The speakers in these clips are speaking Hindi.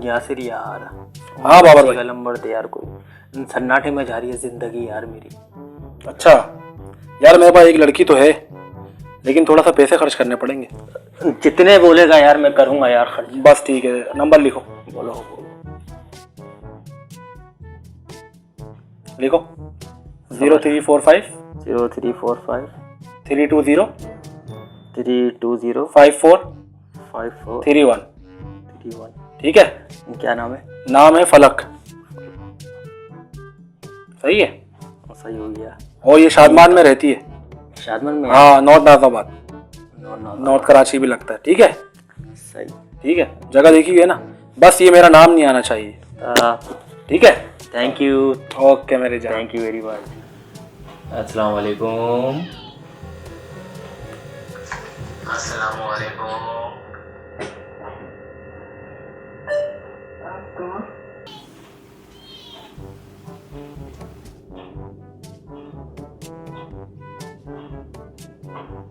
यासिर यार, हाँ बाबर भाई। का नंबर दे यार, कोई सन्नाटे में जा रही है जिंदगी यार मेरी। अच्छा यार, मेरे पास एक लड़की तो है, लेकिन थोड़ा सा पैसे खर्च करने पड़ेंगे। जितने बोलेगा यार मैं करूंगा यार खर्च। बस ठीक है, नंबर लिखो। बोलो बोलो। लिखो 0345 0345 320 320 54 54 31। 31। ठीक है, क्या नाम है? नाम है फलक। सही है। सही हो गया। और ये शादमान में रहती है। शादमन में? हाँ, north Nazimabad, north north Karachi भी लगता है। ठीक है, सही। ठीक है, जगह देखी हुई है ना। बस ये मेरा नाम नहीं आना चाहिए। ठीक है, थैंक यू। ओके मेरे जान, थैंक यू वेरी मच। अस्सलाम वालेकुम। अस्सलाम वालेकुम।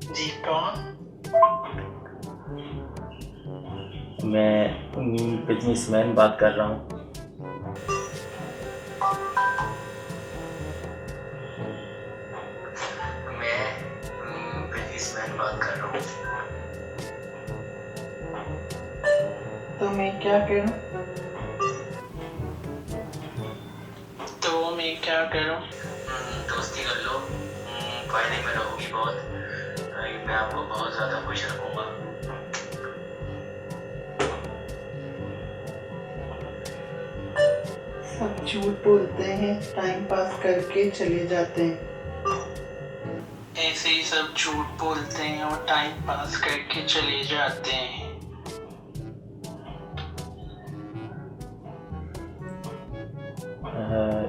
जी कौन? मैं बिजनेसमैन बात कर रहा हूँ। मैं बिजनेसमैन बात कर रहा हूँ। तो मैं क्या करूँ? दोस्ती कर लो, फायदे में रहोगी बहुत। मैं आपको बहुत ज़्यादा खुश रखूँगा। सब झूठ बोलते हैं, टाइम पास करके चले जाते हैं। ऐसे ही सब झूठ बोलते हैं और टाइम पास करके चले जाते हैं।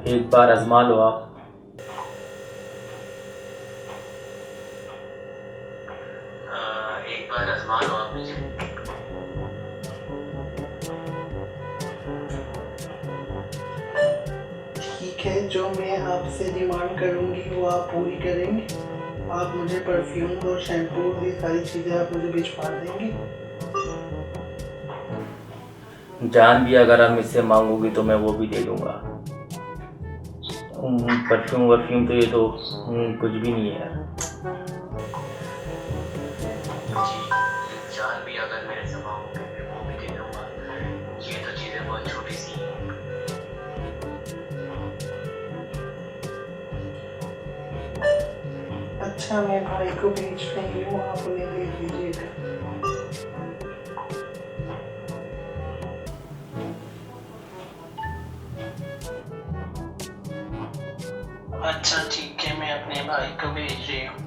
एक बार आजमा लो आप। एक बार आजमा लो आप मुझे। ठीक है, जो मैं आपसे डिमांड करूंगी वो आप पूरी करेंगे? आप मुझे परफ्यूम और शैम्पू, ये सारी चीज़ें आप मुझे भिजवा देंगे? जान भी अगर आप मुझसे मांगोगी तो मैं वो भी दे दूंगा। परफ्यूम वर्फ्यूम तो ये तो कुछ भी नहीं है यार। जी, जान भी अगर मेरे से मांगोगे मैं वो भी दे दूंगा। ये तो चीज़ें बहुत छोटी सी हैं। अच्छा, मैं भाई को भेज रही हूँ, आप उन्हें दे दीजिएगा। अच्छा ठीक है, मैं अपने भाई को भेज रही हूँ।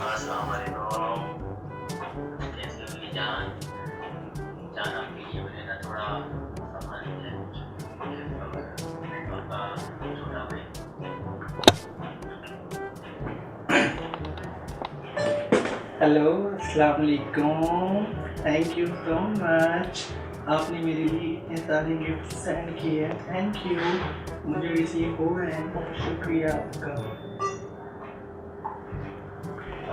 अस्सलाम वालेकुम। कैसे हो मेरी जान? जान आपके लिए मैंने ना थोड़ा सामान लिया है। आपका छोटा भाई। हेलो, अस्सलाम वालेकुम। थैंक यू सो मच, आपने मेरे लिए इतने सारे गिफ्ट सेंड किए। थैंक यू, मुझे रिसीव हो गए हैं, बहुत शुक्रिया आपका।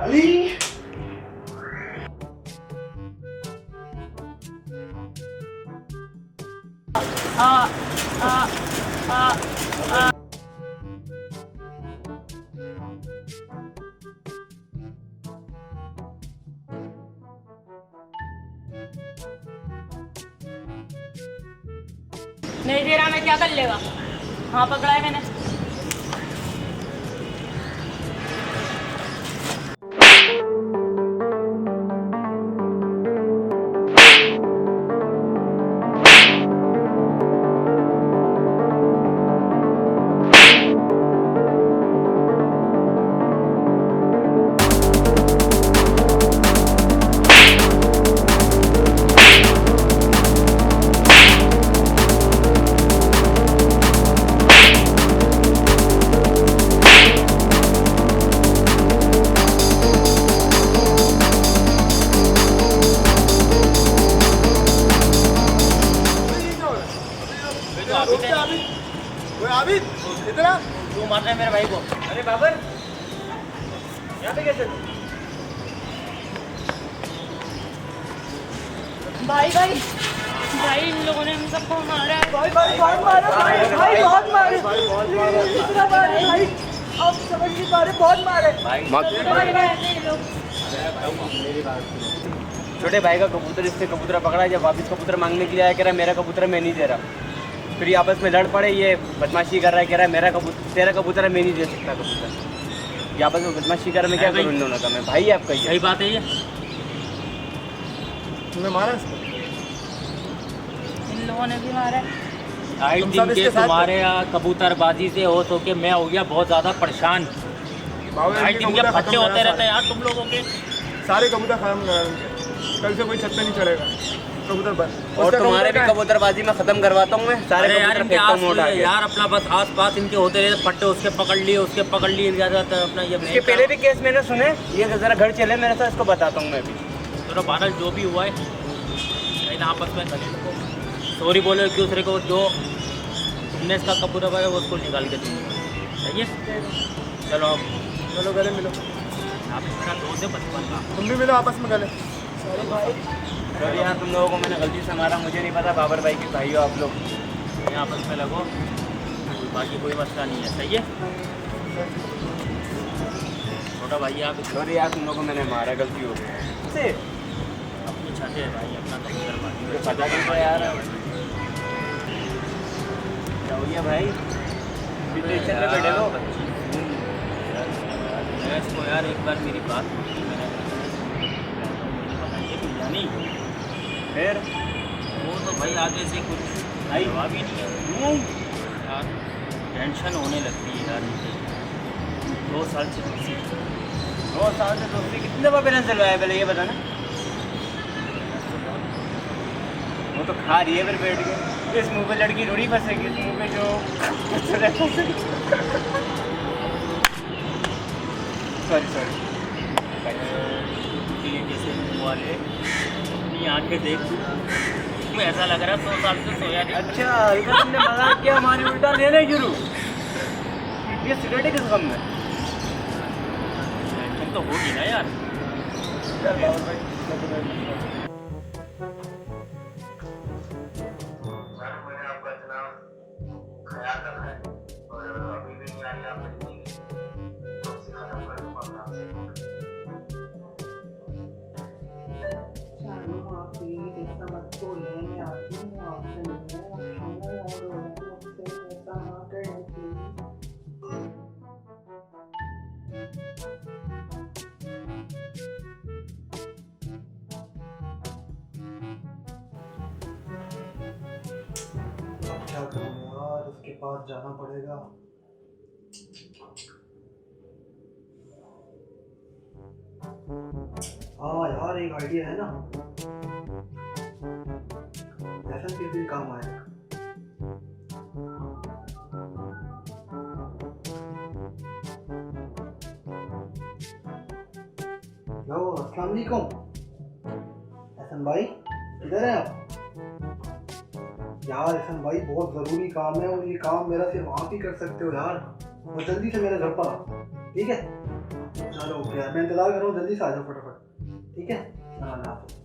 अली, नहीं दे रहा मैं क्या कर लेगा? हाँ पकड़ा है मैंने। निकला, तू मार रहा है मेरे भाई को। अरे बाबर, यहाँ पे कैसे? भाई भाई भाई इन लोगों ने हम सबको मारा है। भाई बहुत मारे, भाई बहुत मारे, इतना मारे भाई, आप समझ नहीं पा रहे, बहुत मारे छोटे भाई का कबूतर इससे कबूतर पकड़ा, जब वापस कबूतर मांगने के लिए आया, कह रहा मेरा कबूतर मैं नहीं दे रहा। फिर ये आपस में लड़ पड़े, ये बदमाशी कर रहा है, कह रहा है मेरा कबूतर तेरा कबूतर है, मैं नहीं दे सकता कबूतर। ये आपस में बदमाशी कर रहा है, मैं क्या करूँ इन दोनों का? मैं भाई आपका ही सही बात है ये। तुमने मारा इसको? इन लोगों ने भी मारा है। ढाई तुम दिन सब के इसके साथ तुम्हारे कबूतरबाजी से हो तो के मैं हो गया बहुत ज्यादा परेशान। ढाई दिन के फट्टे होते रहते हैं यार तुम लोगों के। सारे कबूतर खत्म करा उनके, कल से कोई छत पे नहीं चढ़ेगा कबूतर बंद। और तुम्हारे भी कबूतरबाजी में खत्म करवाता हूँ मैं, सारे अरे यार कबूतर इनके फेंकता हूँ उठा के। यार अपना बस आस पास इनके होते रहते फट्टे, उसके पकड़ लिए उसके पकड़ लिए ज्यादातर अपना ये इसके पहले भी केस मैंने सुने, ये जरा घर चले मेरे साथ, इसको बताता हूँ मैं भी। चलो बहरहाल जो भी हुआ है कहीं ना आपस में सॉरी बोलो एक दूसरे को, जो तुमने इसका कबूतर है वो उसको निकाल के दूँ। सही है, चलो चलो गले मिलो, आप मेरा दोस्त है बचपन का। तुम भी मिलो आपस में गले। अरे यार तुम लोगों को मैंने गलती से मारा, मुझे नहीं पता, बाबर भाई के भाई हो आप लोग। यहाँ आपस में लगो, बाकी कोई मसला नहीं है। सही है छोटा भाई आप सॉरी यार तुम लोगों को मैंने मारा, गलती हो गई। अपनी छाते है भाई अपना कबूतर बाजी मुझे पता नहीं था यार, क्या हो गया भाई? स्टेशन पे बैठे हो? इसको यार एक बार मेरी बात सुनी, मैंने बताइए कि जानी फिर वो तो भाई आगे से कुछ जवाब ही नहीं है यार, टेंशन होने लगती है यार मुझे। 2 साल से दोस्ती 2 साल से दोस्ती, कितने दफा बैलेंस चलवाया पहले ये बताना। वो तो खा रही है फिर बैठ के, इस मुंह पे लड़की थोड़ी फंसेगी, इस मुंह पे जो सॉरी जैसे मुँह वाले अपनी आंखें देख तुम्हें ऐसा लग रहा है 100 साल से सोया नहीं। अच्छा इधर तुमने मजाक किया, हमारी उल्टा लेने शुरू। ये सिगरेट किस गम में? टेंशन तो होगी ना यार। मैंने आपका इतना ख्याल रखा है और अभी भी नहीं आई आप तो उसे खत्म कर दूंगा मैं आपसे। चलो आप प्लीज ऐसा मत बोलिए, मैं आती हूँ आपसे मिलने, आप खाना याद हो रहा है, मुझसे ऐसा ना करें प्लीज। अब क्या करूँ यार, उसके पास जाना पड़ेगा। हाँ यार एक आइडिया है ना, ऐसा किस दिन काम आएगा। हेलो अस्सलाम वालेकुम एहसन भाई, किधर हैं आप? यार एहसन भाई बहुत ज़रूरी काम है और ये काम मेरा सिर्फ आप ही कर सकते हो यार, और जल्दी से मेरे घर पर आओ, ठीक है? चलो ओके यार, मैं इंतज़ार कर रहा हूँ, जल्दी से आ जाओ फटाफट, ठीक है? अल्लाह हाफ़िज़।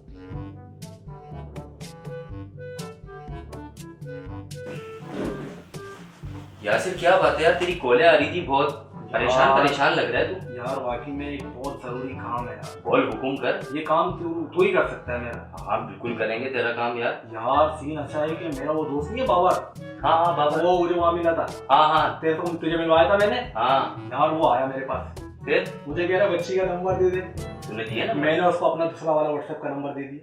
यासिर क्या बात है यार, तेरी कॉलें आ रही थी, बहुत परेशान लग रहा है तू। यार वाकई में एक बहुत ज़रूरी काम है यार। बोल हुकुम कर। ये काम तू ही कर सकता है मेरा। हाँ बिल्कुल करेंगे तेरा काम यार। यार सीन अच्छा है कि मेरा वो दोस्त नहीं है बाबर, हाँ बाबर, वो मुझे वहाँ मिला था। हाँ तुझे मिलवाया था मैंने। हाँ यार वो आया मेरे पास, फिर मुझे कह रहा बच्ची का नंबर दे दे। तूने दिया ना? मैंने उसको अपना दूसरा वाला व्हाट्सएप का नंबर दे दिया।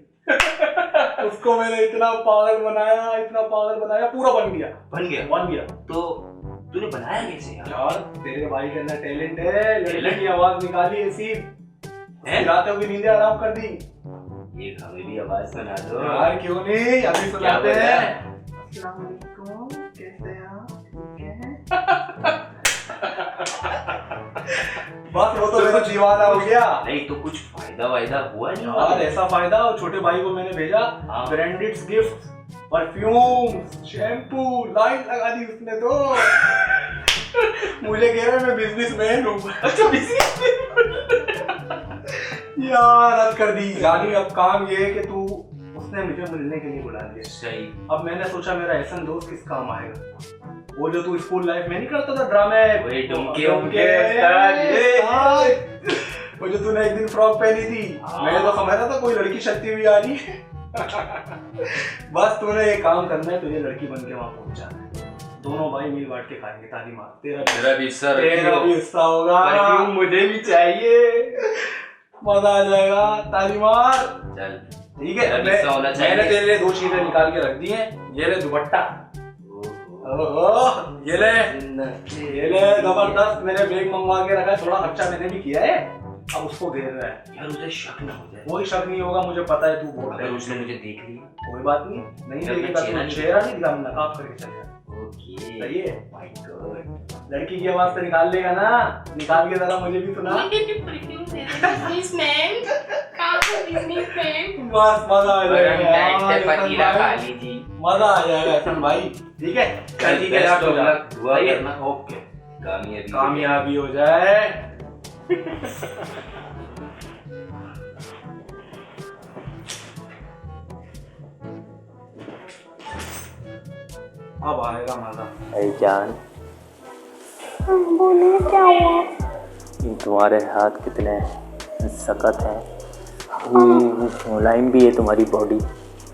उसको मैंने इतना पागल बनाया, पूरा बन गया। तो तूने बनाया कैसे यार? यार तेरे भाई के अंदर टैलेंट है, लड़की की आवाज निकाली ऐसी, रातों की नींदें आराम कर दी। ये हमें भी आवाज सुना दो यार क्यों नहीं, अभी सुनाते हैं। अस्सलाम वालेकुम, कैसे हैं आप? ठीक हैं? बस वो तो मेरा दीवाना हो गया। नहीं तो कुछ फायदा हुआ नहीं? यार ऐसा फायदा, छोटे भाई को मैंने भेजा branded gift, perfume, shampoo, light लगा दी उसने तो। मुझे कह रहा है मैं बिजनेसमैन हूँ। अच्छा यार हद कर दी जानी। अब काम ये है कि तू, उसने मुझे मिलने के लिए बुला लिया। सही। अब मैंने सोचा मेरा एहसन दोस्त किस काम आएगा। वो जो तू स्कूल लाइफ में नहीं करता था ड्रामे, वही डुमके वो जो तूने एक दिन फ्रॉक पहनी थी, मैंने तो समझा था कोई लड़की शक्ति भी आ रही। बस तूने ये काम करना है, तुझे लड़की बन के वहां पहुंचाना है। दोनों भाई मिल बांट के खाएंगे। ताली मार। तेरा भी हिस्सा तेरा भी हिस्सा होगा। परफ्यूम मुझे भी चाहिए। मजा आ जाएगा। ताली मार। चल ठीक है। तेरा भी हिस्सा होना चाहिए। मैंने तेरे लिए 2 चीजें निकाल के रख दी हैं। ये ले दुपट्टा, ये ले जबरदस्त। मैंने बैग मंगवा के रखा है, थोड़ा खर्चा मैंने भी किया है, अब उसको दे रहा है। यार उसे शक ना हो जाए। कोई शक नहीं होगा, मुझे पता है तू बोल रहा अगर है। उसने मुझे देख लिया, कोई बात नहीं, नहीं जब मैं देखेगा चेहरा तो नहीं चेहरा नहीं दिखा, नकाब करके चलेगा। ओके सही है। माय गॉड, लड़की की आवाज तो निकाल लेगा ना? निकाल के जरा मुझे भी सुना। बस मजा आ जाएगा। पतीला खा लीजिए। मजा आ जाएगा हसन भाई। ठीक है, ठीक है, आप दुआ सही है? करना। ओके, कामयाबी कामयाबी हो जाए। अब आएगा मजा। अरे जान, बोले क्या हुआ? तुम्हारे हाथ कितने सख्त हैं, मुलायम भी है तुम्हारी बॉडी।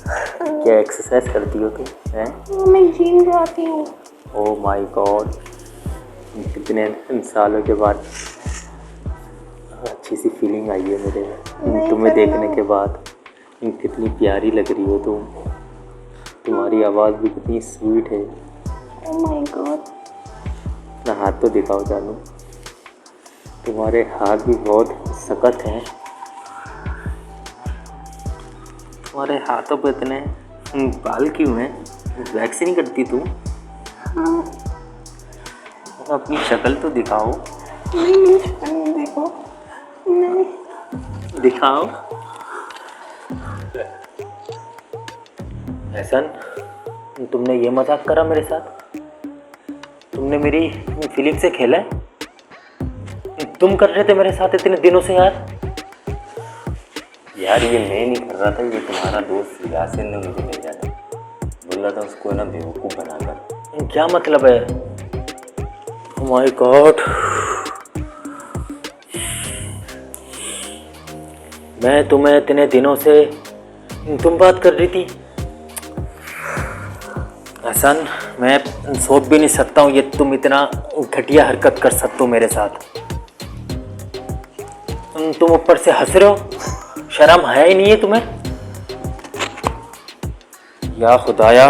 क्या एक्सरसाइज करती हो तुम? हैं? मैं जिम जाती हूँ। ओह माय गॉड, कितने सालों के बाद अच्छी सी फीलिंग आई है मुझे तुम्हें देखने के बाद। कितनी प्यारी लग रही हो तुम, तुम्हारी आवाज़ भी कितनी स्वीट है। Oh my God. अपना हाथ तो दिखाओ जानू, तुम्हारे हाथ भी बहुत सख्त हैं। तुम्हारे हाथों पे इतने बाल क्यों हैं? वैक्स नहीं करती तू? हाँ। अपनी शक्ल तो दिखाओ। नहीं, देखो नहीं। दिखाओ। एहसन, तुमने ये मजाक करा मेरे साथ? तुमने मेरी फीलिंग से खेला है? तुम कर रहे थे मेरे साथ इतने दिनों से यार। यार ये मैं नहीं कर रहा था, ये तुम्हारा दोस्त यासिर ने मुझे भेजा था। बोल रहा था उसको ना बेवकूफ़ बनाकर। क्या मतलब है? ओह माय गॉड, मैं तुम्हें इतने दिनों से तुम बात कर रही थी। एहसन, मैं सोच भी नहीं सकता हूँ ये तुम इतना घटिया हरकत कर सकते हो मेरे साथ। तुम ऊपर से हंस रहे हो, शर्म है ही नहीं है तुम्हें? या खुदाया,